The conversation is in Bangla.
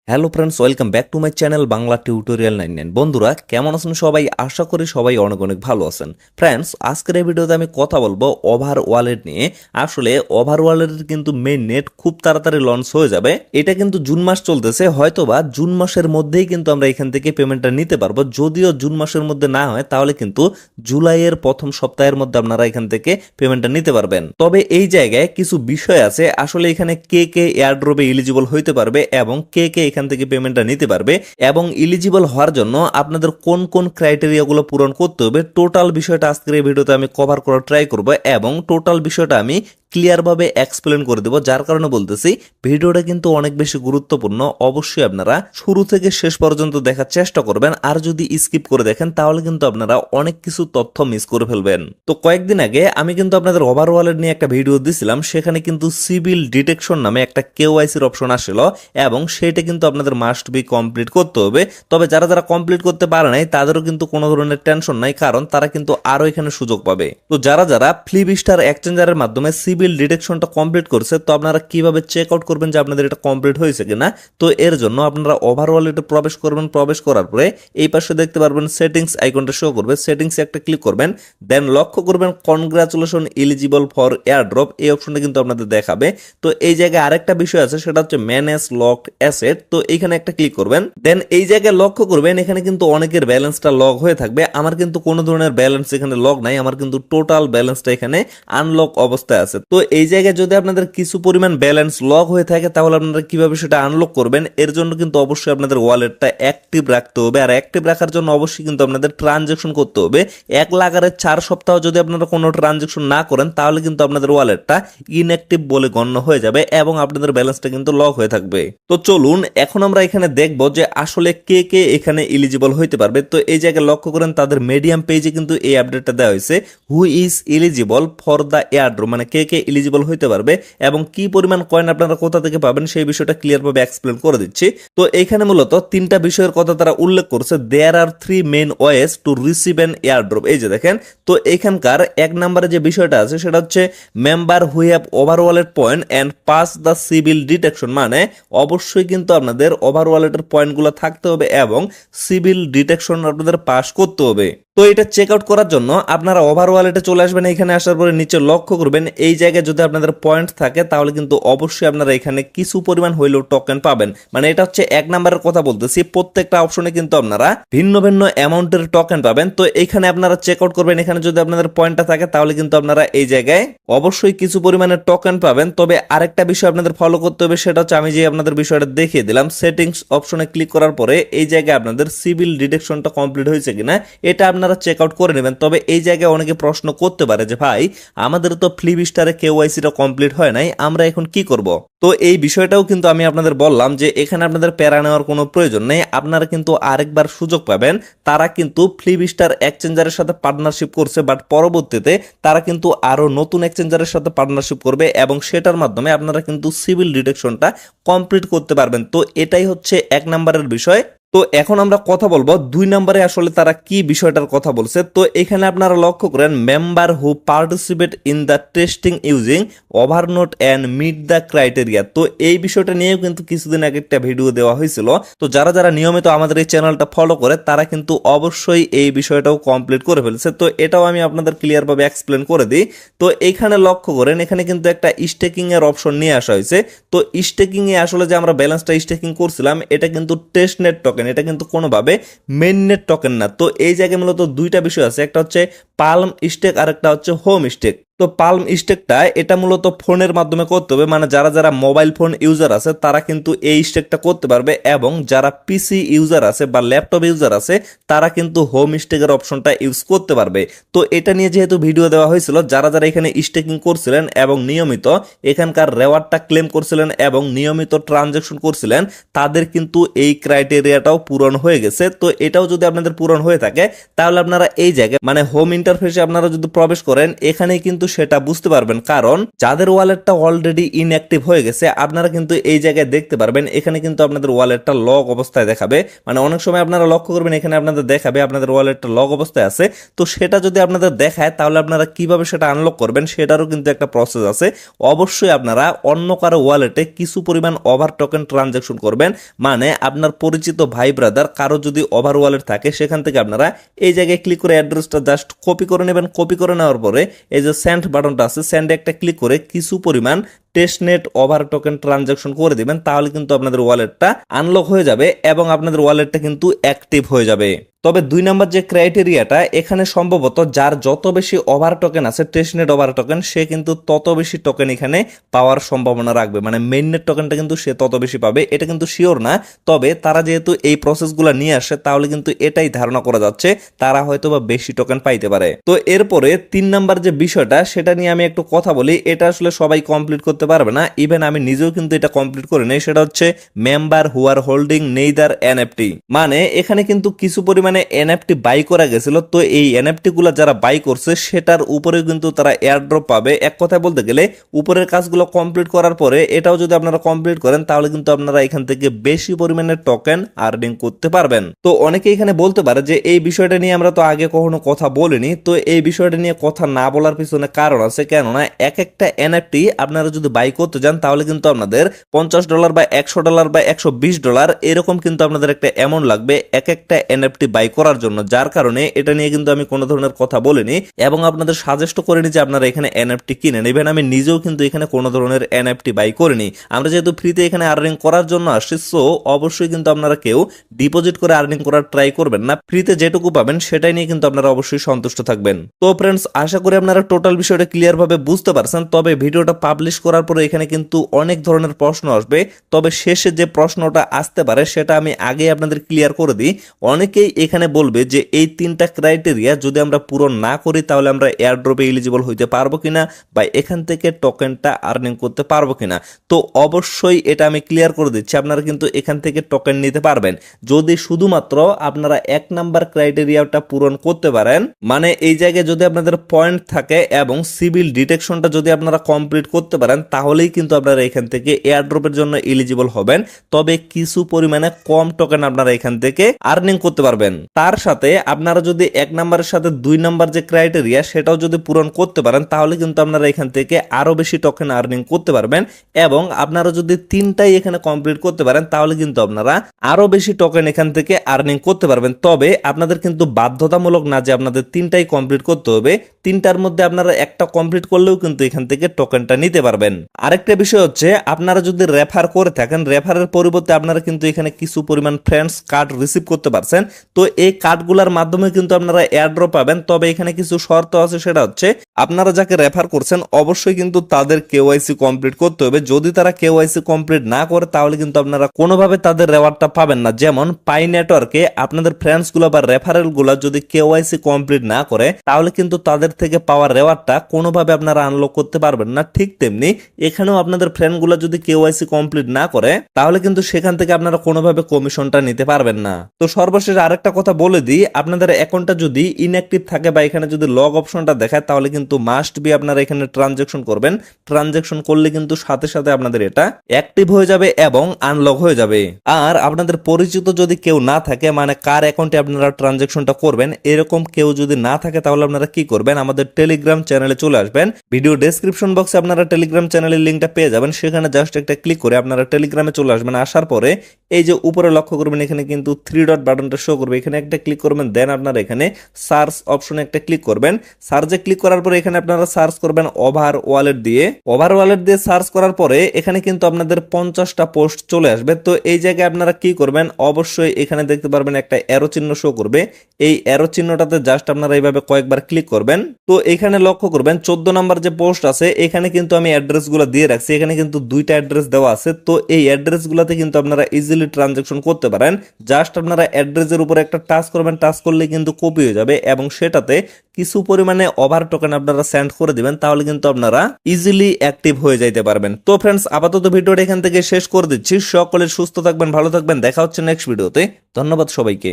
Hello friends, welcome back to my channel Bangla tutorial 99। বন্ধুরা কেমন আছেন সবাই? আশা করি সবাই অনেক অনেক ভালো আছেন। ফ্রেন্ডস, আজকের এই ভিডিওতে আমি কথা বলবো ওভার ওয়ালেট নিয়ে। আসলে ওভার ওয়ালেটের কিন্তু মেইন নেট খুব তাড়াতাড়ি লঞ্চ হয়ে যাবে। এটা কিন্তু জুন মাস চলতেছে, হয়তোবা জুন মাসের মধ্যেই কিন্তু আমরা এখান থেকে পেমেন্টটা নিতে পারবো। যদিও জুন মাসের মধ্যে না হয় তাহলে কিন্তু জুলাইয়ের প্রথম সপ্তাহের মধ্যে আপনারা এখান থেকে পেমেন্টটা নিতে পারবেন। তবে এই জায়গায় কিছু বিষয় আছে, আসলে এখানে কে কে এয়ারড্রপে এলিজিবল হইতে পারবে এবং কে কে এখান থেকে পেমেন্টটা নিতে পারবে এবং এলিজিবল হওয়ার জন্য আপনাদের কোন কোন ক্রাইটেরিয়াগুলো পূরণ করতে হবে, টোটাল বিষয়টা আজকের এই ভিডিওতে আমি কভার করার ট্রাই করব এবং টোটাল বিষয়টা আমি ক্লিয়ার ভাবে এক্সপ্লেন করে দেব। যার কারণে বলতেছি ভিডিওটা কিন্তু অনেক বেশি গুরুত্বপূর্ণ। অবশ্যই আপনারা শুরু থেকে শেষ পর্যন্ত দেখার চেষ্টা করবেন, আর যদি স্কিপ করে দেখেন তাহলে কিন্তু আপনারা অনেক কিছু তথ্য মিস করে ফেলবেন। তো কয়েকদিন আগে আমি কিন্তু আপনাদের ওভার ওয়ালেট নিয়ে একটা ভিডিও দিছিলাম, সেখানে কিন্তু সিভিল ডিটেকশন নামে একটা কেওয়াইসির অপশন আসছিল এবং সেটা কিন্তু আপনাদের মাস্ট বি কমপ্লিট করতে হবে। তবে যারা যারা কমপ্লিট করতে পারে নাই তাদেরও কিন্তু কোনো ধরনের টেনশন নাই, কারণ তারা কিন্তু আরো এখানে সুযোগ পাবে। তো যারা যারা ফ্লিপস্টার এক্সচেঞ্জারের মাধ্যমে সিভিল ডিটেকশনটা কমপ্লিট করছে, তো আপনারা কিভাবে চেক আউট করবেন যে আপনাদের এটা কমপ্লিট হয়েছে কিনা? তো এর জন্য আপনারা ওভার ওয়ালেটে প্রবেশ করবেন। প্রবেশ করার পরে এই পাশে দেখতে পারবেন সেটিংস আইকনটা শো করবে, সেটিংসে একটা ক্লিক করবেন, দেন লক্ষ্য করবেন কনগ্রাচুলেশন এলিজিবল ফর এয়ারড্রপ, এই অপশনটা কিন্তু আপনাদের দেখাবে। তো এই জায়গায় আরেকটা বিষয় আছে, সেটা হচ্ছে ম্যানেজ লকড অ্যাসেট। তো এইখানে একটা ক্লিক করবেন, দেন এই জায়গায় লক্ষ্য করবেন এখানে কিন্তু অনেকের ব্যালেন্সটা লগ হয়ে থাকবে। আমার কিন্তু কোনো ধরনের ব্যালেন্স এখানে লগ নাই, আমার কিন্তু টোটাল ব্যালেন্সটা এখানে আনলক অবস্থায় আছে। তো এই জায়গায় যদি আপনাদের কিছু পরিমাণ ব্যালেন্স লগ হয়ে থাকে তাহলে আপনারা কিভাবে সেটা আনলক করবেন? এর জন্য কিন্তু অবশ্যই আপনাদের ওয়ালেটটা অ্যাক্টিভ রাখতে হবে, আর অ্যাক্টিভ রাখার জন্য অবশ্যই কিন্তু আপনাদের ট্রানজেকশন করতে হবে। 1 লাগারে 4 সপ্তাহ যদি আপনারা কোনো ট্রানজেকশন না করেন তাহলে কিন্তু আপনাদের ওয়ালেটটা ইনঅ্যাক্টিভ বলে গণ্য হয়ে যাবে এবং আপনাদের ব্যালেন্সটা কিন্তু লক হয়ে থাকবে। তো চলুন এখন আমরা এখানে দেখব যে আসলে কে কে এখানে এলিজিবল হইতে পারবে। তো এই জায়গায় লক্ষ্য করেন তাদের মিডিয়াম পেজে কিন্তু এই আপডেটটা দেওয়া হয়েছে, who is eligible for the airdrop, মানে কে কে এলিজিবল হইতে পারবে এবং কি পরিমাণ কয়েন আপনারা কোথা থেকে পাবেন সেই বিষয়টা ক্লিয়ার ভাবে এক্সপ্লেন করে দিচ্ছি। তো এখানে মূলত 3টা বিষয়ের কথা তারা উল্লেখ করছে। দেয়ার আর 3 main ways to receive an airdrop. এই যে দেখেন, তো এখানকার 1 নম্বরে যে বিষয়টা আছে সেটা হচ্ছে member who have over wallet point and pass the civil detection, মানে অবশ্যই কিন্তু আপনাদের ওভার ওয়ালেটের পয়েন্টগুলো থাকতে হবে এবং সিভিল ডিটেকশন আপনাদের পাস করতে হবে। তো এটা চেক আউট করার জন্য আপনারা ওভার ওয়ালেটে চলে আসবেন। এখানে আসার পরে নিচে লক্ষ্য করবেন এই জায়গায় যদি আপনাদের পয়েন্ট থাকে তাহলে কিন্তু অবশ্যই আপনারা এখানে কিছু পরিমাণ হইলেও টোকেন পাবেন। মানে এটা হচ্ছে 1 নম্বরের কথা বলতেছি, প্রত্যেকটা অপশনে কিন্তু আপনারা ভিন্ন ভিন্ন অ্যামাউন্টের টোকেন পাবেন। তো এখানে আপনারা চেক আউট করবেন, এখানে যদি আপনাদের পয়েন্টটা থাকে তাহলে কিন্তু আপনারা এই জায়গায় অবশ্যই কিছু পরিমাণের টোকেন পাবেন। তবে আরেকটা বিষয় আপনাদের ফলো করতে হবে, সেটা হচ্ছে আমি যে আপনাদের বিষয়টা দেখিয়ে দিলাম, সেটিংস অপশনে ক্লিক করার পরে এই জায়গায় আপনাদের সিভিল ডিটেকশনটা কমপ্লিট হয়েছে কিনা এটা আপনারা চেক আউট করে নেবেন। তবে এই জায়গায় অনেকে প্রশ্ন করতে পারে যে ভাই আমাদের তো ফ্লিপস্টারে কেওয়াইসিটা কমপ্লিট হয় নাই, আমরা এখন কি করব? তো এই বিষয়টাও কিন্তু আমি আপনাদের বললাম যে এখানে আপনাদের প্যারা নেওয়ার কোনো প্রয়োজন নেই, আপনারা কিন্তু আরেকবার সুযোগ পাবেন। তারা কিন্তু ফ্লিপস্টার এক্সচেঞ্জারের সাথে পার্টনারশিপ করছে, বাট পরবর্তীতে তারা কিন্তু আরো নতুন এক্সচেঞ্জারের সাথে পার্টনারশিপ করবে এবং সেটার মাধ্যমে আপনারা কিন্তু সিভিল ডিটেকশনটা কমপ্লিট করতে পারবেন। তো এটাই হচ্ছে 1 নম্বরের বিষয়। তো এখন আমরা কথা বলবো 2 নম্বরে আসলে তারা কি বিষয়টার কথা বলছে। তো এখানে আপনারা লক্ষ্য করেন member who participate in the testing using ওভারনোট অ্যান্ড মিট দ্য ক্রাইটেরিয়া। তো এই বিষয়টা নিয়েও কিন্তু কিছুদিন আগে একটা ভিডিও দেওয়া হয়েছিল। তো যারা যারা নিয়মিত আমাদের এই চ্যানেলটা ফলো করে তারা কিন্তু অবশ্যই এই বিষয়টাও কমপ্লিট করে ফেলছে। তো এটাও আমি আপনাদের ক্লিয়ার ভাবে এক্সপ্লেন করে দিই। তো এখানে লক্ষ্য করেন এখানে কিন্তু একটা স্টেকিং এর অপশন নিয়ে আসা হয়েছে। তো স্টেকিং এ আসলে যে আমরা ব্যালেন্সটা স্টেকিং করছিলাম এটা কিন্তু টেস্ট নেট টোকেন, এটা কিন্তু কোনোভাবে মেইন নেট টোকেন না। তো এই জায়গায় মূলত 2টা বিষয় আছে, একটা হচ্ছে পালম স্টেক আর একটা হচ্ছে হোম স্টেক। তো পালম স্টেকটা এটা মূলত ফোনের মাধ্যমে করতে হবে, মানে যারা যারা মোবাইল ফোন ইউজার আছে তারা কিন্তু এই স্টেকটা করতে পারবে এবং যারা পিসি ইউজার আছে বা ল্যাপটপ ইউজার আছে তারা কিন্তু হোম স্টেকের অপশনটা ইউজ করতে পারবে। তো এটা নিয়ে যেহেতু ভিডিও দেওয়া হয়েছিল, যারা যারা এখানে স্টেকিং করছিলেন এবং নিয়মিত এখানকার রেওয়ার্ডটা ক্লেম করছিলেন এবং নিয়মিত ট্রানজাকশন করছিলেন তাদের কিন্তু এই ক্রাইটেরিয়াটাও পূরণ হয়ে গেছে। তো এটাও যদি আপনাদের পূরণ হয়ে থাকে তাহলে আপনারা এই জায়গায় মানে হোম ইন্টারফেসে আপনারা যদি প্রবেশ করেন এখানেই কিন্তু কিন্তু সেটা বুঝতে পারবেন, কারণ যাদের ওয়ালেটটা অলরেডি ইনঅ্যাক্টিভ হয়ে গেছে আপনারা কিন্তু এই জায়গায় দেখতে পারবেন এখানে কিন্তু আপনাদের ওয়ালেটটা লক অবস্থায় দেখাবে। মানে অনেক সময় আপনারা লক্ষ্য করবেন এখানে আপনাদের দেখাবে আপনাদের ওয়ালেটটা লক অবস্থায় আছে। তো সেটা যদি আপনাদের দেখায় তাহলে আপনারা কিভাবে সেটা আনলক করবেন সেটারও কিন্তু একটা প্রসেস আছে। অবশ্যই আপনারা অন্য কারো ওয়ালেটে কিছু পরিমাণ ওভার টোকেন ট্রানজাকশন করবেন। মানে আপনার পরিচিত ভাই ব্রাদার কারো যদি ওভার ওয়ালেট থাকে সেখান থেকে আপনারা এই জায়গায় ক্লিক করে অ্যাড্রেসটা জাস্ট কপি করে নেবেন। কপি করে নেওয়ার পরে এই যে সেন্ড বাটনটা আছে, সেন্ডে একটা ক্লিক করে কিছু পরিমাণ টেস্টনেট ওভার টোকেন ট্রানজাকশন করে দিবেন, তাহলে কিন্তু আপনাদের ওয়ালেটটা আনলক হয়ে যাবে এবং আপনাদের ওয়ালেটটা কিন্তু অ্যাক্টিভ হয়ে যাবে। তবে 2 নাম্বার যে ক্রাইটেরিয়াটা এখানে সম্ভবত যার যত বেশি ওভার টোকেন আছে টেস্টনেট ওভার টোকেন সে কিন্তু তত বেশি টোকেন এখানে পাওয়ার সম্ভাবনা রাখবে। মানে মেইননেট টোকেনটা কিন্তু সে তত বেশি পাবে, এটা কিন্তু শিওর না। তবে তারা যেহেতু এই প্রসেসগুলো নিয়ে আসে তাহলে কিন্তু এটাই ধারণা করা যাচ্ছে তারা হয়তো বা বেশি টোকেন পাইতে পারে। তো এরপরে 3 নাম্বার যে বিষয়টা সেটা নিয়ে আমি একটু কথা বলি। এটা আসলে সবাই কমপ্লিট করতে পারবে না, ইভেন আমি নিজেও কিন্তু এটা কমপ্লিট করে নেই। সেটা হচ্ছে member who are holding neither NFT. মানে এখানে কিন্তু কিছু পরিমাণে এনএফটি বাই করা গেছিল, তো এই এনএফটি গুলা যারা বাই করছে সেটার উপরে কিন্তু তারা এয়ারড্রপ পাবে। এক কথায় বলতে গেলে উপরের কাজগুলো কমপ্লিট করার পরে এটাও যদি আপনারা কমপ্লিট করেন তাহলে কিন্তু আপনারা এখান থেকে বেশি পরিমাণে টোকেন আর্নিং করতে পারবেন। তো অনেকে এখানে বলতে পারে যে এই বিষয়টা নিয়ে আমরা তো আগে কখনো কথা বলিনি। তো এই বিষয়টা নিয়ে কথা না বলার পিছনে কারণ আছে, কেননা এক একটা এনএফটি আপনারা যদি বাই করতে যান তাহলে কিন্তু আপনাদের $50 বা $100 বা $120 এরকম কিন্তু আপনাদের একটা অ্যামাউন্ট লাগবে এক একটা এনএফটি বাই করার জন্য। যার কারণে এটা নিয়ে কিন্তু আমি কোনো ধরনের কথা বলিনি এবং আপনাদের সাজেস্ট করিনি যে আপনারা এখানে এনএফটি কিনেন। ইভেন আমি নিজেও কিন্তু এখানে কোনো ধরনের এনএফটি বাই করিনি। আমরা যেহেতু ফ্রিতে এখানে আর্নিং করার জন্য আসছি, সো অবশ্যই কিন্তু আপনারা কেউ ডিপোজিট করে আর্নিং করার ট্রাই করবেন না। ফ্রিতে যেটুকু পাবেন সেটাই নিয়ে কিন্তু আপনারা অবশ্যই সন্তুষ্ট থাকবেন। তো ফ্রেন্ডস, আশা করি আপনারা টোটাল বিষয়টা ক্লিয়ার ভাবে বুঝতে পারছেন। তবে ভিডিওটা পাবলিশ করার পরে এখানে কিন্তু অনেক ধরনের প্রশ্ন আসবে, তবে শেষে যে প্রশ্নটা আসতে পারে সেটা আমি আগে আপনাদের ক্লিয়ার করে দিই। অনেকেই এখানে বলবে যে এই 3টা ক্রাইটেরিয়া যদি আমরা পূরণ না করি তাহলে আমরা এয়ারড্রপে এলিজিবল হইতে পারবো কিনা বা এখান থেকে টোকেনটা আর্নিং করতে পারবো কিনা। তো অবশ্যই এটা আমি ক্লিয়ার করে দিচ্ছি, আপনারা কিন্তু এখান থেকে টোকেন নিতে পারবেন যদি শুধুমাত্র আপনারা 1 নাম্বার ক্রাইটেরিয়াটা পূরণ করতে পারেন। মানে এই জায়গায় যদি আপনাদের পয়েন্ট থাকে এবং সিভিল ডিটেকশনটা যদি আপনারা কমপ্লিট করতে পারেন তাহলেই কিন্তু আপনারা এখান থেকে এয়ারড্রপের জন্য এলিজিবল হবেন। তবে কিছু পরিমাণে কম টোকেন আপনারা এখান থেকে আর্নিং করতে পারবেন। তার সাথে আপনারা যদি 1 নাম্বারের সাথে 2 নাম্বার যে ক্রাইটেরিয়া সেটাও যদি পূরণ করতে পারেন তাহলে কিন্তু আপনারা এখান থেকে আরো বেশি টোকেন আর্নিং করতে পারবেন। এবং আপনারা যদি 3টাই এখানে কমপ্লিট করতে পারেন তাহলে কিন্তু আপনারা আরো বেশি টোকেন এখান থেকে আর্নিং করতে পারবেন। তবে আপনাদের কিন্তু বাধ্যতামূলক না যে আপনাদের 3টাই কমপ্লিট করতে হবে। 3টার মধ্যে আপনারা একটা কমপ্লিট করলেও কিন্তু এখান থেকে টোকেনটা নিতে পারবেন। আরেকটা বিষয় হচ্ছে আপনারা যদি রেফার করে থাকেন, রেফারের পরিবর্তে আপনারা কিন্তু এখানে কিছু পরিমাণ ফ্রেন্ডস কার্ড রিসিভ করতে পারছেন। তো এই কার্ডগুলোর মাধ্যমে কিন্তু আপনারা এয়ারড্রপ পাবেন। তবে এখানে কিছু শর্ত আছে, সেটা হচ্ছে আপনারা যাকে রেফার করছেন অবশ্যই কিন্তু তাদের কেওয়াইসি কমপ্লিট করতে হবে। যদি তারা কেওয়াইসি কমপ্লিট না করে তাহলে কিন্তু আপনারা কোনোভাবে তাদের রেওয়ার্ডটা পাবেন না। যেমন পাই নেটওয়ার্কে আপনাদের ফ্রেন্ডস গুলো বা রেফারেল গুলো যদি কেওয়াইসি কমপ্লিট না করে তাহলে কিন্তু তাদের থেকে পাওয়ার রেওয়ার্ডটা কোনোভাবে আপনারা আনলক করতে পারবেন না। ঠিক তেমনি এখানেও আপনাদের ফ্রেন্ড গুলো যদি কেওয়াইসি কমপ্লিট না করে তাহলে কিন্তু সেখান থেকে আপনারা কোনোভাবে কমিশনটা নিতে পারবেন না। তো সর্বশেষ আরেকটা কথা বলে দিই, আপনাদের অ্যাকাউন্টটা যদি ইনঅ্যাক্টিভ থাকে বা এখানে যদি লগ অপশনটা দেখায় তাহলে কিন্তু মাস্ট বি আপনারা এখানে ট্রানজাকশন করবেন। ট্রানজাকশন করলে কিন্তু সাথে সাথে আপনাদের এটা অ্যাক্টিভ হয়ে যাবে এবং আনলক হয়ে যাবে। আর আপনাদের পরিচিত যদি কেউ না থাকে, মানে কার অ্যাকাউন্টে আপনারা ট্রানজাকশনটা করবেন এরকম কেউ যদি না থাকে তাহলে আপনারা কি করবেন, আমাদের টেলিগ্রাম চ্যানেলে চলে আসবেন। ভিডিও ডেসক্রিপশন বক্সে আপনারা টেলিগ্রাম চ্যানেলের লিঙ্কটা পেয়ে যাবেন। সেখানে জাস্ট একটা ক্লিক করে আপনারা টেলিগ্রামে চলে আসবেন। আসার পরে এই যে উপরে লক্ষ্য করবেন এখানে কিন্তু 3 ডট বাটনটা শো করবে, এখানে একটা ক্লিক করবেন। দেন আপনারা এখানে সার্চ অপশনে একটা ক্লিক করবেন। সার্চে ক্লিক করার পরে এখানে আপনারা সার্চ করবেন ওভার ওয়ালেট দিয়ে। ওভার ওয়ালেট দিয়ে সার্চ করার পরে এখানে কিন্তু আপনাদের 50টা পোস্ট চলে আসবে। তো এই জায়গায় আপনারা কি করবেন, অবশ্যই এখানে দেখতে পারবেন একটা অ্যারো চিহ্ন শো করবে। এই অ্যারো চিহ্নটাতে জাস্ট আপনারা এইভাবে কয়েকবার ক্লিক করবেন। তো এখানে লক্ষ্য করবেন 14 নাম্বার যে পোস্ট আছে এখানে কিন্তু আমি অ্যাড্রেসগুলো দিয়ে রাখছি। এখানে কিন্তু 2টা অ্যাড্রেস দেওয়া আছে। তো এই অ্যাড্রেসগুলোতে কিন্তু আপনারা ইজিলি ট্রানজাকশন করতে পারেন। জাস্ট আপনারা অ্যাড্রেসের উপরে একটা টাচ করবেন, টাচ করলে কিন্তু কপি হয়ে যাবে এবং সেটাতে কিছু পরিমাণে ওভার টোকেন আপনারা সেন্ড করে দিবেন, তাহলে কিন্তু আপনারা ইজিলি অ্যাক্টিভ হয়ে যাইতে পারবেন। তো ফ্রেন্ডস, আপাতত ভিডিওটা এখান থেকে শেষ করে দিচ্ছি। সকলে সুস্থ থাকবেন, ভালো থাকবেন, দেখা হচ্ছে নেক্সট ভিডিওতে। ধন্যবাদ সবাইকে।